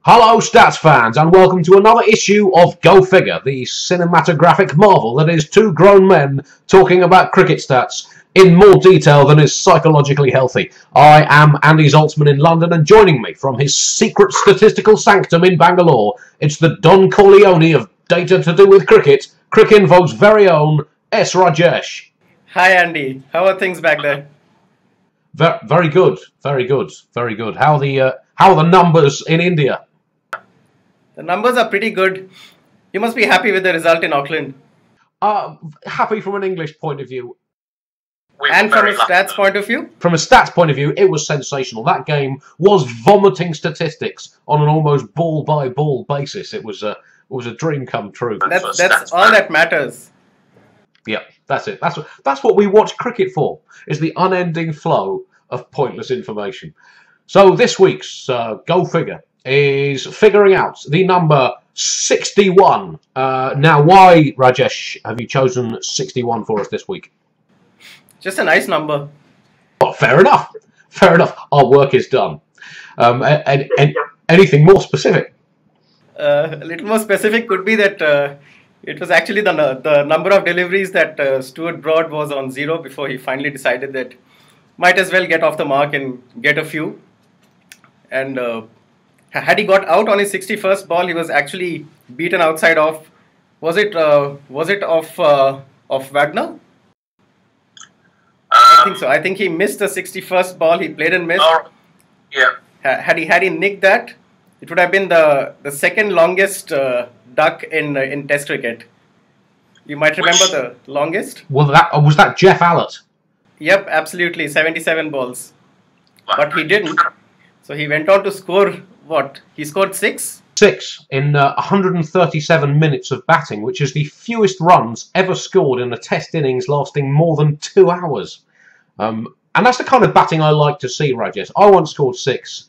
Hello Stats fans and welcome to another issue of Go Figure, the cinematographic marvel that is two grown men talking about cricket stats in more detail than is psychologically healthy. I am Andy Zaltzman in London, and joining me from his secret statistical sanctum in Bangalore, it's the Don Corleone of data to do with cricket, Cricinfo's very own S. Rajesh. Hi Andy, how are things back there? Very good, very good, very good. How are the numbers in India? The numbers are pretty good. You must be happy with the result in Auckland. Happy from an English point of view. And from a stats point of view? From a stats point of view, it was sensational. That game was vomiting statistics on an almost ball-by-ball basis. It was a dream come true. That's all that matters. Yeah, that's it. That's what we watch cricket for, is the unending flow of pointless information. So this week's Go Figure is figuring out the number 61. Now, why, Rajesh, have you chosen 61 for us this week? Just a nice number. Oh, fair enough. Fair enough. Our work is done. Anything more specific? A little more specific could be that it was actually the number of deliveries that Stuart Broad was on 0 before he finally decided that might as well get off the mark and get a few. And had he got out on his 61st ball, he was actually beaten outside off. Was it off Wagner? I think so. I think he missed the 61st ball. He played and missed. Yeah. Had he nicked that, it would have been the second longest duck in Test cricket. You might remember the longest. Well, was that Jeff Allott? Yep, absolutely, 77 balls. But he didn't. So he went on to score what? He scored 6? 6 in 137 minutes of batting, which is the fewest runs ever scored in a Test innings lasting more than 2 hours. And that's the kind of batting I like to see, Rajesh. I once scored 6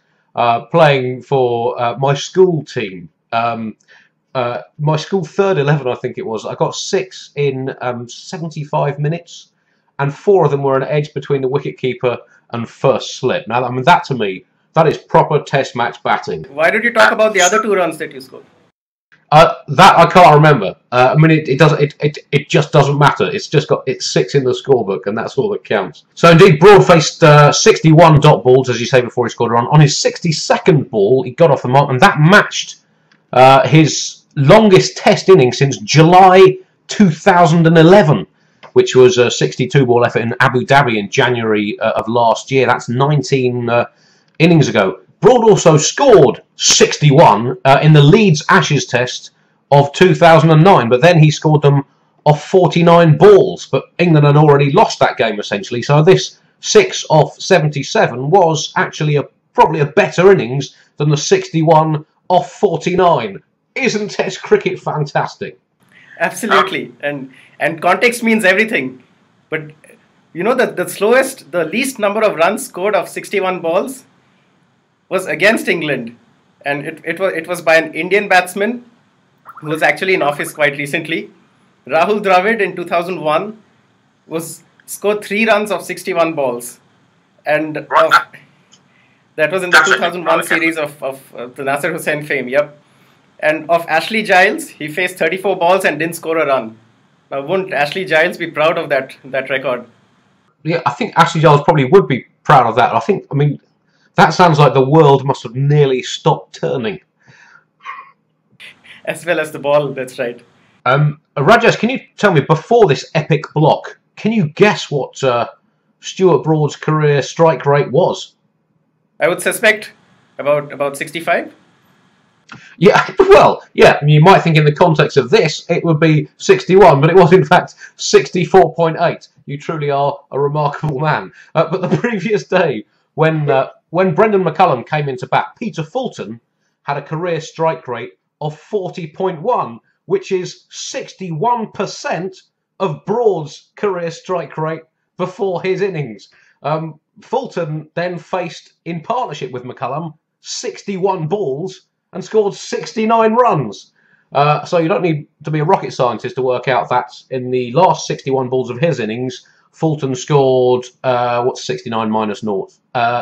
playing for my school team. My school third 11, I think it was. I got 6 in 75 minutes, and 4 of them were an edge between the wicketkeeper and first slip. Now, I mean, that to me, that is proper Test match batting. Why did you talk about the other 2 runs that you scored? That I can't remember. I mean, it just doesn't matter. It's 6 in the scorebook, and that's all that counts. So indeed, Broad faced 61 dot balls, as you say, before he scored a run. On his 62nd ball, he got off the mark, and that matched his longest Test inning since July 2011, which was a 62 ball effort in Abu Dhabi in January of last year. That's 19 innings ago. Broad also scored 61 in the Leeds Ashes Test of 2009, but then he scored them off 49 balls. But England had already lost that game, essentially, so this 6 off 77 was actually probably a better innings than the 61 off 49. Isn't Test cricket fantastic? Absolutely, and context means everything. But you know that the least number of runs scored of 61 balls was against England, and it was by an Indian batsman who was actually in office quite recently. Rahul Dravid in 2001 scored 3 runs of 61 balls, and that was in the 2001 series of the Nasser Hussain fame. Yep, and of Ashley Giles, he faced 34 balls and didn't score a run. Now, wouldn't Ashley Giles be proud of that record? Yeah, I think Ashley Giles probably would be proud of that. I mean, that sounds like the world must have nearly stopped turning. As well as the ball, that's right. Rajesh, can you tell me, before this epic block, can you guess what Stuart Broad's career strike rate was? I would suspect about 65. Yeah, well, yeah, you might think in the context of this it would be 61, but it was in fact 64.8. You truly are a remarkable man. But the previous day, when Brendan McCullum came into bat, Peter Fulton had a career strike rate of 40.1, which is 61% of Broad's career strike rate before his innings. Fulton then faced, in partnership with McCullum, 61 balls and scored 69 runs. So you don't need to be a rocket scientist to work out that in the last 61 balls of his innings, Fulton scored, what's 69 minus 0?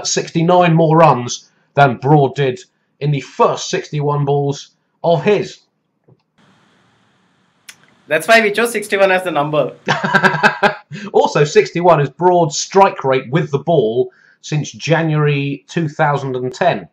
69 more runs than Broad did in the first 61 balls of his. That's why we chose 61 as the number. Also, 61 is Broad's strike rate with the ball since January 2010,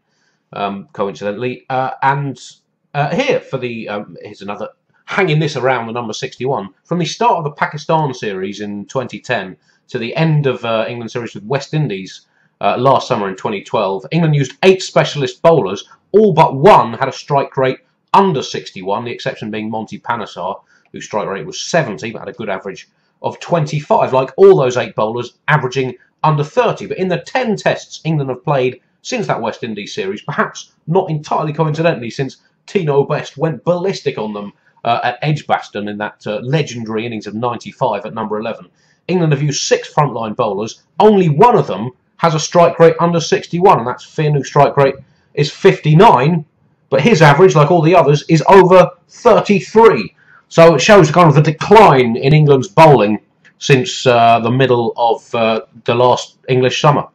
coincidentally. Here for the here's another hanging this around the number 61 from the start of the Pakistan series in 2010 to the end of England series with West Indies last summer in 2012. England used 8 specialist bowlers. All but one had a strike rate under 61. The exception being Monty Panesar, whose strike rate was 70, but had a good average of 25, like all those 8 bowlers, averaging under 30. But in the 10 tests England have played since that West Indies series, perhaps not entirely coincidentally, since Tino Best went ballistic on them at Edgbaston in that legendary innings of 95 at number 11. England have used 6 frontline bowlers. Only one of them has a strike rate under 61, and that's Finn, whose strike rate is 59, but his average, like all the others, is over 33. So it shows kind of the decline in England's bowling since the middle of the last English summer.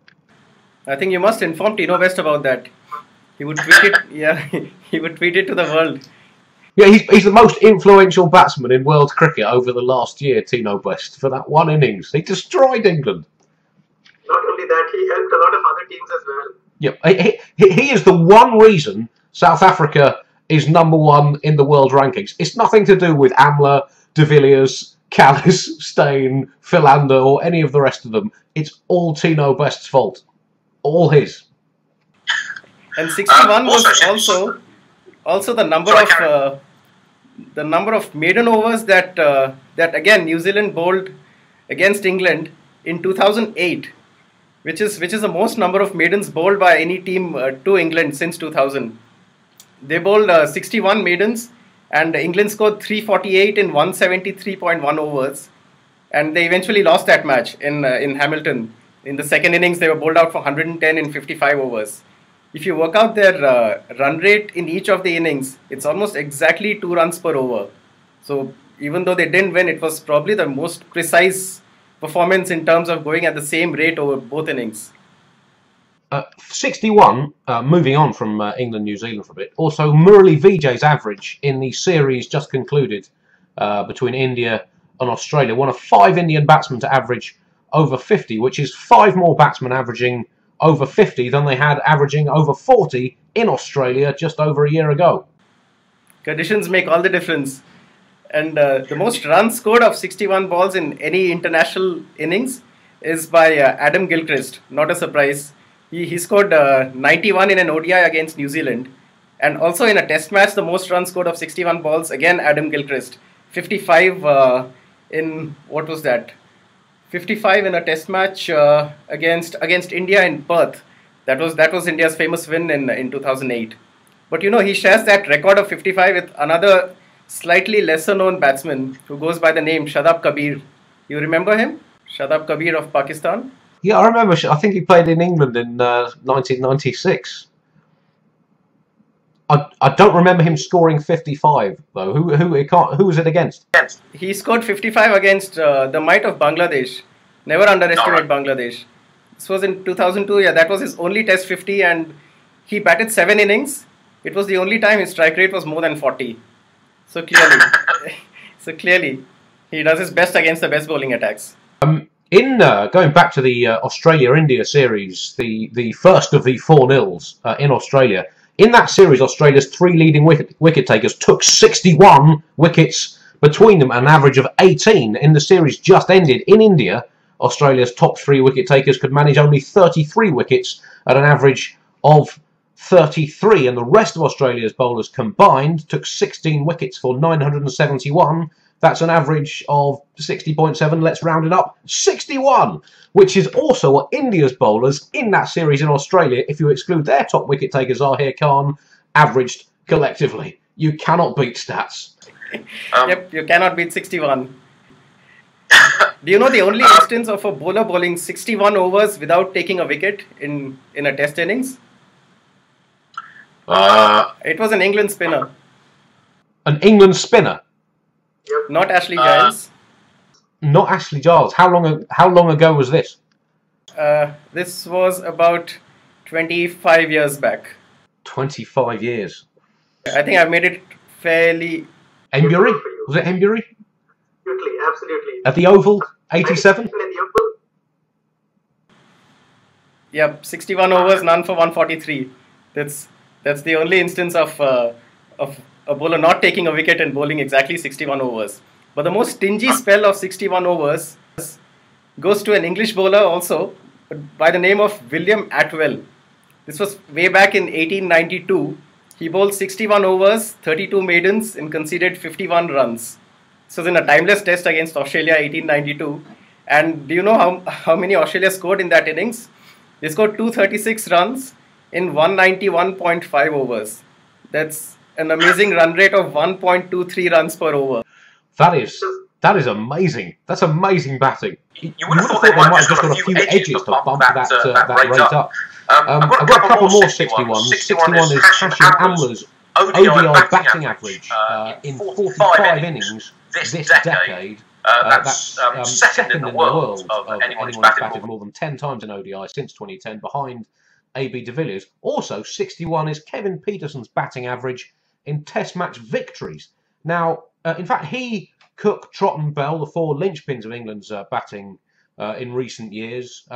I think you must inform Tino West about that. He would tweet it. Yeah, he would tweet it to the world. Yeah, he's the most influential batsman in world cricket over the last year, Tino West, for that one innings. He destroyed England. Not only that, he helped a lot of other teams as well. Yeah, he is the one reason South Africa is number 1 in the world rankings. It's nothing to do with Amla, De Villiers, Callis, Steyn, Philander, or any of the rest of them. It's all Tino Best's fault. All his. And 61 was also the number of maiden overs that again New Zealand bowled against England in 2008, which is the most number of maidens bowled by any team to England since 2000. They bowled 61 maidens, and England scored 348 in 173.1 overs, and they eventually lost that match in Hamilton. In the second innings, they were bowled out for 110 in 55 overs. If you work out their run rate in each of the innings, it's almost exactly 2 runs per over. So even though they didn't win, it was probably the most precise performance in terms of going at the same rate over both innings. 61, moving on from England-New Zealand for a bit, also Murali Vijay's average in the series just concluded between India and Australia. One of 5 Indian batsmen to average over 50, which is 5 more batsmen averaging over 50 than they had averaging over 40 in Australia just over a year ago. Conditions make all the difference. And the most runs scored of 61 balls in any international innings is by Adam Gilchrist. Not a surprise. He scored 91 in an ODI against New Zealand. And also in a test match, the most runs scored of 61 balls, again Adam Gilchrist. 55 in, what was that? 55 in a test match against India in Perth. That was India's famous win in 2008. But you know, he shares that record of 55 with another slightly lesser known batsman who goes by the name Shadab Kabir. You remember him? Shadab Kabir of Pakistan? Yeah, I remember. I think he played in England in 1996. I don't remember him scoring 55 though. Who was it against? He scored 55 against the might of Bangladesh. Never underestimate Bangladesh. This was in 2002. Yeah, that was his only Test 50, and he batted 7 innings. It was the only time his strike rate was more than 40. So clearly, he does his best against the best bowling attacks. Going back to the Australia-India series, the first of the 4-0s in Australia. In that series, Australia's 3 leading wicket takers took 61 wickets between them, an average of 18. In the series just ended in India, Australia's top 3 wicket takers could manage only 33 wickets at an average of 33, and the rest of Australia's bowlers combined took 16 wickets for 971. That's an average of 60.7, let's round it up, 61, which is also what India's bowlers in that series in Australia, if you exclude their top wicket taker Zahir Khan, averaged collectively. You cannot beat stats. Yep, you cannot beat 61. Do you know the only instance of a bowler bowling 61 overs without taking a wicket in a test innings? It was an England spinner. An England spinner? Yep. Not Ashley Giles. Not Ashley Giles. How long ago was this? This was about 25 years back. 25 years. I think I've made it fairly. Embury? Was it Embury? Absolutely. At the Oval, 87? At the Oval. Yep, 61 overs, none for 143. That's the only instance of a bowler not taking a wicket and bowling exactly 61 overs. But the most stingy spell of 61 overs goes to an English bowler also, by the name of William Atwell. This was way back in 1892. He bowled 61 overs, 32 maidens, and conceded 51 runs. This was in a timeless test against Australia, 1892. And do you know how many Australia scored in that innings? They scored 236 runs in 191.5 overs. That's an amazing run rate of 1.23 runs per over. That is amazing. That's amazing batting. You would have thought they might have just got a few edges to bump that rate up. I've got a couple more 61s. 61 is Hashim Amla's ODI batting average in 45 innings this decade. That's second in the world of anyone who's batted more than 10 times in ODI since 2010, behind AB de Villiers. Also, 61 is Kevin Peterson's batting average in Test match victories. Now, in fact, he, Cook, Trott and Bell, the four linchpins of England's batting in recent years,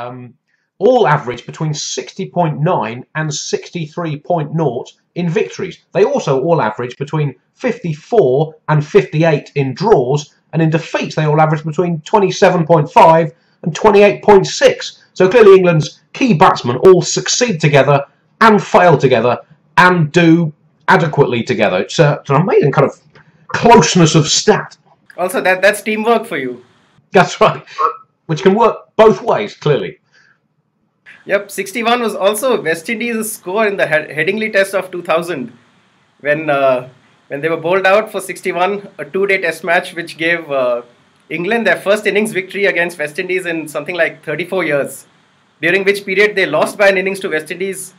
all average between 60.9 and 63.0 in victories. They also all average between 54 and 58 in draws, and in defeats they all average between 27.5 and 28.6. So clearly England's key batsmen all succeed together and fail together and do adequately together. It's an amazing kind of closeness of stat. Also, that's teamwork for you. That's right, which can work both ways, clearly. Yep, 61 was also West Indies' score in the Headingley Test of 2000 when they were bowled out for 61, a two-day test match which gave England their first innings victory against West Indies in something like 34 years, during which period they lost by an innings to West Indies.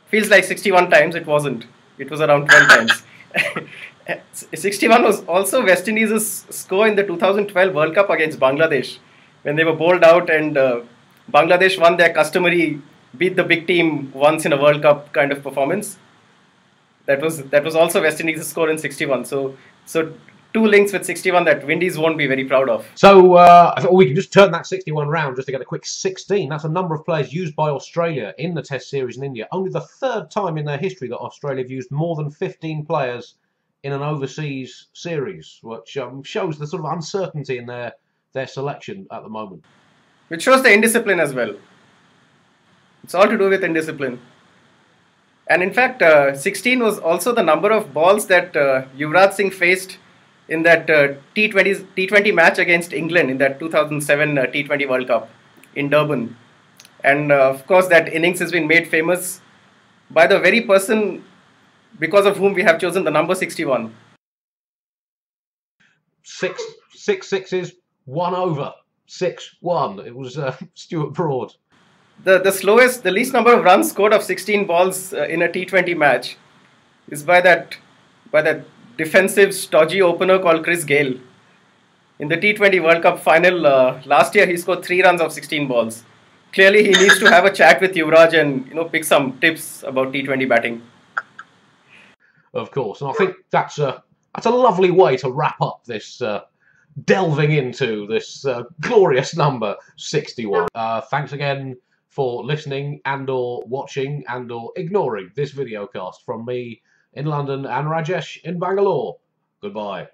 Feels like 61 times, it wasn't. It was around 12 times. 61 was also West Indies' score in the 2012 World Cup against Bangladesh, when they were bowled out and Bangladesh won their customary beat the big team once in a World Cup kind of performance. That was also West Indies' score in 61. So two links with 61 that Windies won't be very proud of. So I thought we can just turn that 61 round just to get a quick 16. That's a number of players used by Australia in the Test series in India. Only the third time in their history that Australia have used more than 15 players in an overseas series, which shows the sort of uncertainty in their selection at the moment. Which shows the indiscipline as well. It's all to do with indiscipline. And in fact, 16 was also the number of balls that Yuvraj Singh faced in that T20 match against England in that 2007 T20 World Cup in Durban. And of course, that innings has been made famous by the very person because of whom we have chosen the number 61. Six sixes, one over. 6-1. It was Stuart Broad. The least number of runs scored of 16 balls in a T20 match is by that defensive, stodgy opener called Chris Gayle. In the T20 World Cup final last year, he scored 3 runs of 16 balls. Clearly, he needs to have a chat with Yuvraj and pick some tips about T20 batting. Of course, and I think that's a lovely way to wrap up this. Delving into this glorious number 61. Thanks again for listening and or watching and or ignoring this videocast from me in London and Rajesh in Bangalore. Goodbye.